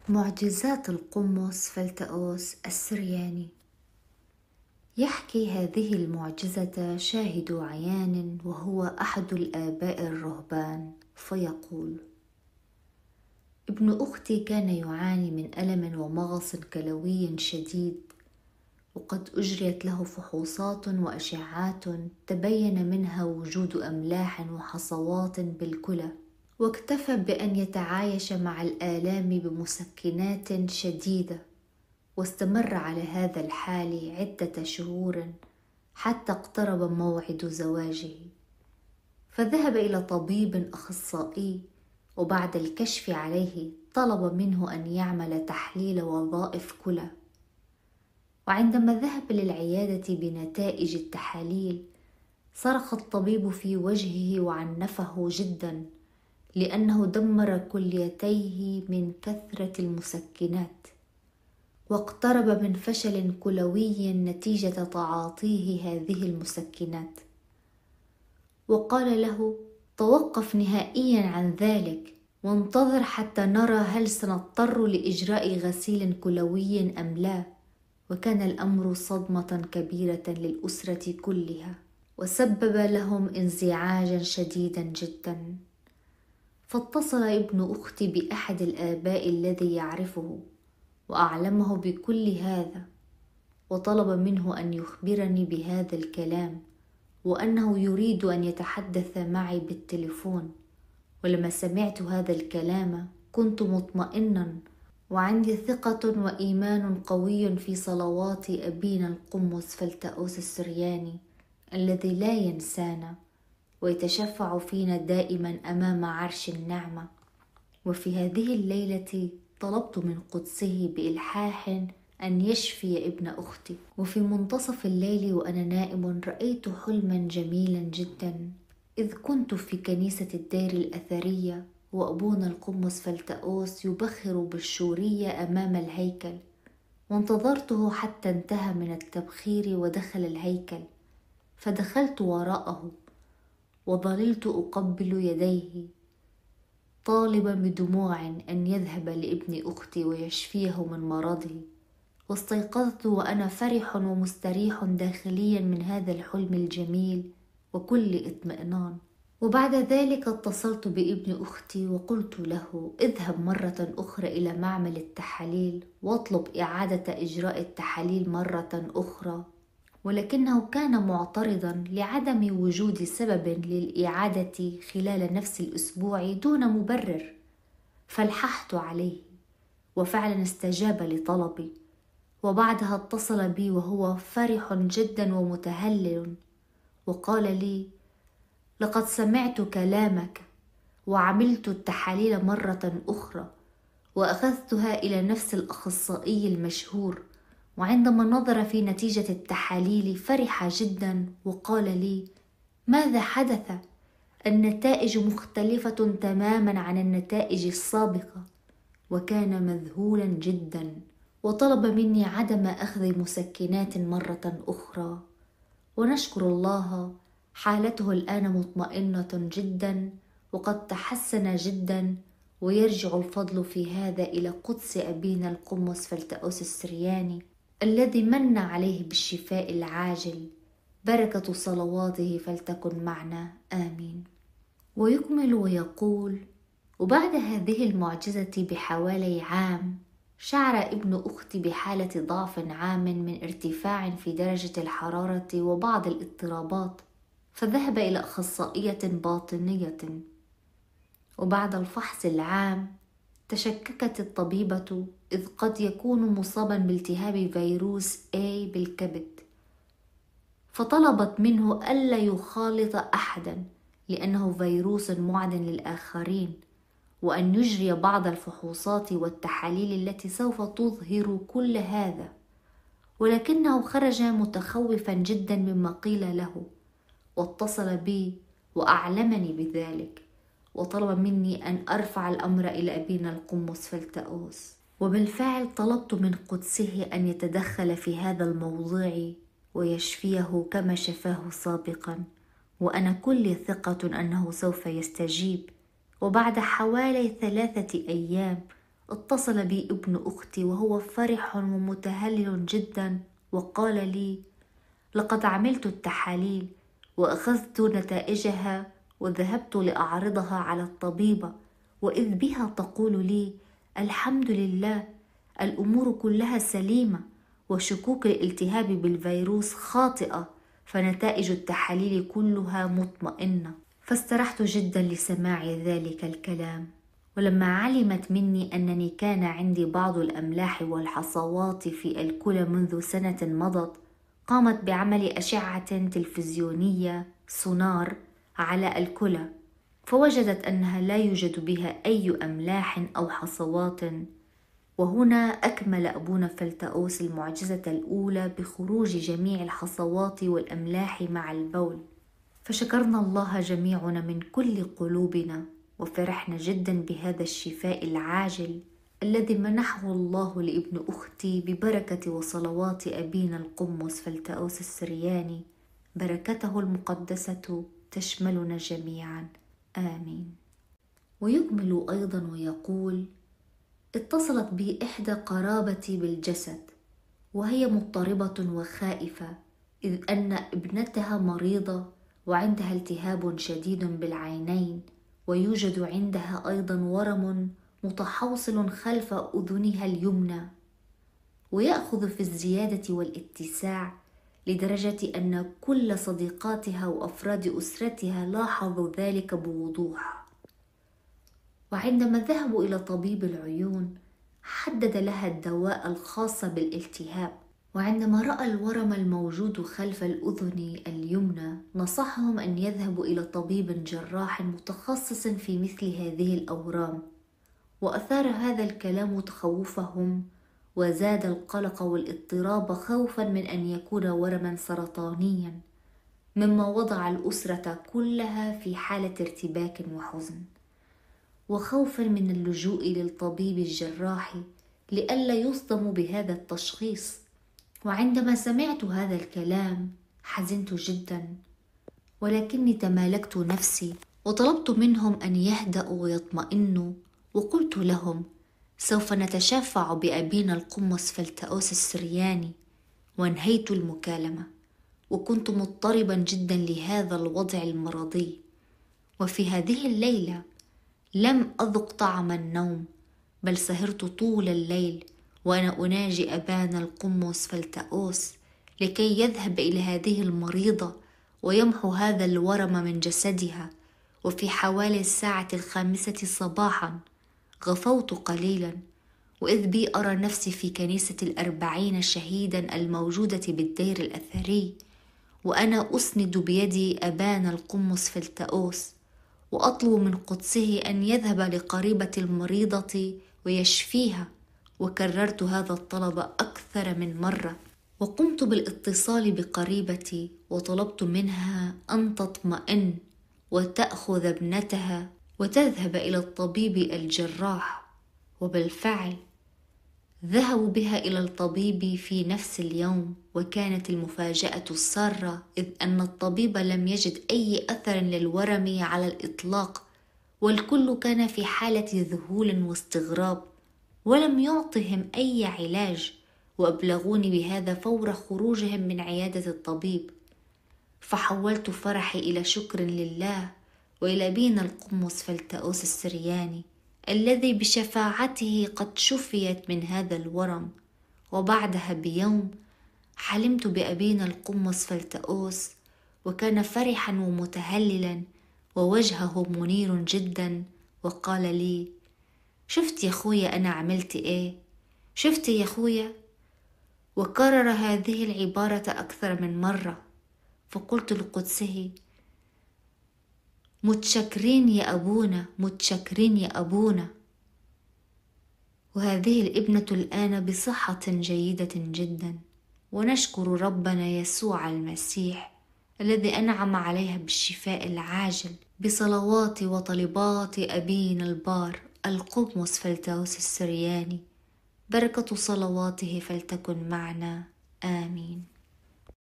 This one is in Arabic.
معجزات القمص فلتأوس السرياني. يحكي هذه المعجزة شاهد عيان وهو أحد الآباء الرهبان، فيقول: ابن أختي كان يعاني من ألم ومغص كلوي شديد، وقد أجريت له فحوصات وأشعات تبين منها وجود أملاح وحصوات بالكلى، واكتفى بأن يتعايش مع الآلام بمسكنات شديدة، واستمر على هذا الحال عدة شهور حتى اقترب موعد زواجه. فذهب إلى طبيب أخصائي، وبعد الكشف عليه طلب منه أن يعمل تحليل وظائف كلى. وعندما ذهب للعيادة بنتائج التحاليل صرخ الطبيب في وجهه وعنفه جدا، لأنه دمر كليتيه من كثرة المسكنات، واقترب من فشل كلوي نتيجة تعاطيه هذه المسكنات. وقال له: توقف نهائيا عن ذلك، وانتظر حتى نرى هل سنضطر لإجراء غسيل كلوي أم لا. وكان الأمر صدمة كبيرة للأسرة كلها، وسبب لهم انزعاجا شديدا جدا. فاتصل ابن أختي بأحد الآباء الذي يعرفه، وأعلمه بكل هذا، وطلب منه أن يخبرني بهذا الكلام، وأنه يريد أن يتحدث معي بالتليفون. ولما سمعت هذا الكلام كنت مطمئنا، وعندي ثقة وإيمان قوي في صلوات أبينا القمص فلتأوس السرياني الذي لا ينسانا ويتشفع فينا دائما أمام عرش النعمة. وفي هذه الليلة طلبت من قدسه بإلحاح أن يشفي ابن أختي. وفي منتصف الليل وأنا نائم رأيت حلما جميلا جدا، إذ كنت في كنيسة الدير الأثرية، وأبونا القمص فلتأوس يبخر بالشورية أمام الهيكل، وانتظرته حتى انتهى من التبخير ودخل الهيكل، فدخلت وراءه وظللت أقبل يديه طالبا بدموع أن يذهب لابن أختي ويشفيه من مرضه. واستيقظت وأنا فرح ومستريح داخليا من هذا الحلم الجميل وكل اطمئنان. وبعد ذلك اتصلت بابن أختي وقلت له: اذهب مرة أخرى إلى معمل التحاليل واطلب إعادة إجراء التحاليل مرة أخرى. ولكنه كان معترضا لعدم وجود سبب للإعادة خلال نفس الأسبوع دون مبرر. فالححت عليه، وفعلا استجاب لطلبي، وبعدها اتصل بي وهو فرح جدا ومتهلل، وقال لي: لقد سمعت كلامك وعملت التحاليل مرة أخرى، وأخذتها إلى نفس الأخصائي المشهور، وعندما نظر في نتيجة التحاليل فرح جدا وقال لي: ماذا حدث؟ النتائج مختلفة تماما عن النتائج السابقة. وكان مذهولا جدا، وطلب مني عدم أخذ مسكنات مرة أخرى. ونشكر الله، حالته الآن مطمئنة جدا وقد تحسن جدا، ويرجع الفضل في هذا إلى قدس أبينا القمص فلتأوس السرياني الذي من عليه بالشفاء العاجل. بركة صلواته فلتكن معنا، آمين. ويكمل ويقول: وبعد هذه المعجزة بحوالي عام شعر ابن أختي بحالة ضعف عام من ارتفاع في درجة الحرارة وبعض الاضطرابات، فذهب إلى أخصائية باطنية. وبعد الفحص العام تشككت الطبيبة، إذ قد يكون مصابا بالتهاب فيروس A بالكبد، فطلبت منه ألا يخالط أحدا لأنه فيروس معد للآخرين، وأن يجري بعض الفحوصات والتحاليل التي سوف تظهر كل هذا. ولكنه خرج متخوفا جدا مما قيل له، واتصل بي وأعلمني بذلك، وطلب مني أن أرفع الأمر إلى أبينا القمص فلتأوس. وبالفعل طلبت من قدسه أن يتدخل في هذا الموضوع ويشفيه كما شفاه سابقا، وأنا كل ثقة أنه سوف يستجيب. وبعد حوالي 3 أيام اتصل بي ابن أختي وهو فرح ومتهلل جدا وقال لي: لقد عملت التحاليل وأخذت نتائجها وذهبت لأعرضها على الطبيبة، وإذ بها تقول لي: الحمد لله، الأمور كلها سليمة، وشكوك الالتهاب بالفيروس خاطئة، فنتائج التحاليل كلها مطمئنة. فاسترحت جدا لسماع ذلك الكلام. ولما علمت مني أنني كان عندي بعض الأملاح والحصوات في الكلى منذ سنة مضت، قامت بعمل أشعة تلفزيونية سونار على الكلى، فوجدت أنها لا يوجد بها أي أملاح أو حصوات. وهنا أكمل أبونا فلتأوس المعجزة الأولى بخروج جميع الحصوات والأملاح مع البول. فشكرنا الله جميعنا من كل قلوبنا، وفرحنا جدا بهذا الشفاء العاجل الذي منحه الله لابن أختي ببركة وصلوات أبينا القمص فلتأوس السرياني. بركته المقدسة تشملنا جميعا، آمين. ويكمل أيضا ويقول: اتصلت بي إحدى قرابتي بالجسد وهي مضطربة وخائفة، إذ أن ابنتها مريضة وعندها التهاب شديد بالعينين، ويوجد عندها أيضا ورم متحوصل خلف أذنها اليمنى، ويأخذ في الزيادة والاتساع، لدرجة أن كل صديقاتها وأفراد أسرتها لاحظوا ذلك بوضوح. وعندما ذهبوا إلى طبيب العيون حدد لها الدواء الخاص بالالتهاب، وعندما رأى الورم الموجود خلف الأذن اليمنى نصحهم أن يذهبوا إلى طبيب جراح متخصص في مثل هذه الأورام. وأثار هذا الكلام تخوفهم، وزاد القلق والاضطراب خوفا من أن يكون ورما سرطانيا، مما وضع الأسرة كلها في حالة ارتباك وحزن، وخوفا من اللجوء للطبيب الجراح لئلا يصدموا بهذا التشخيص. وعندما سمعت هذا الكلام حزنت جدا، ولكني تمالكت نفسي وطلبت منهم أن يهدأوا ويطمئنوا، وقلت لهم: سوف نتشفع بأبينا القمص فلتأوس السرياني. وانهيت المكالمة، وكنت مضطربا جدا لهذا الوضع المرضي. وفي هذه الليلة لم أذق طعم النوم، بل سهرت طول الليل وأنا أناجي أبانا القمص فلتأوس لكي يذهب إلى هذه المريضة ويمحو هذا الورم من جسدها. وفي حوالي الساعة 5 صباحا غفوت قليلا، وإذ بي أرى نفسي في كنيسة 40 شهيدا الموجودة بالدير الأثري، وأنا أسند بيدي أبانا القمص فلتأوس وأطلب من قدسه أن يذهب لقريبة المريضة ويشفيها. وكررت هذا الطلب أكثر من مرة، وقمت بالاتصال بقريبتي وطلبت منها أن تطمئن وتأخذ ابنتها وتذهب إلى الطبيب الجراح. وبالفعل ذهبوا بها إلى الطبيب في نفس اليوم. وكانت المفاجأة السارة، إذ أن الطبيب لم يجد أي أثر للورم على الإطلاق، والكل كان في حالة ذهول واستغراب، ولم يعطهم أي علاج، وأبلغوني بهذا فور خروجهم من عيادة الطبيب. فحولت فرحي إلى شكر لله وإلى أبينا القمص فلتأوس السرياني الذي بشفاعته قد شفيت من هذا الورم. وبعدها بيوم حلمت بأبينا القمص فلتأوس، وكان فرحا ومتهللا ووجهه منير جدا، وقال لي: شفت يا خويا أنا عملت إيه؟ شفت يا خويا؟ وكرر هذه العبارة أكثر من مرة. فقلت لقدسه: متشكرين يا أبونا، متشكرين يا أبونا. وهذه الابنة الآن بصحة جيدة جدا، ونشكر ربنا يسوع المسيح الذي أنعم عليها بالشفاء العاجل بصلوات وطلبات أبينا البار القمص فلتأوس السرياني. بركة صلواته فلتكن معنا، آمين.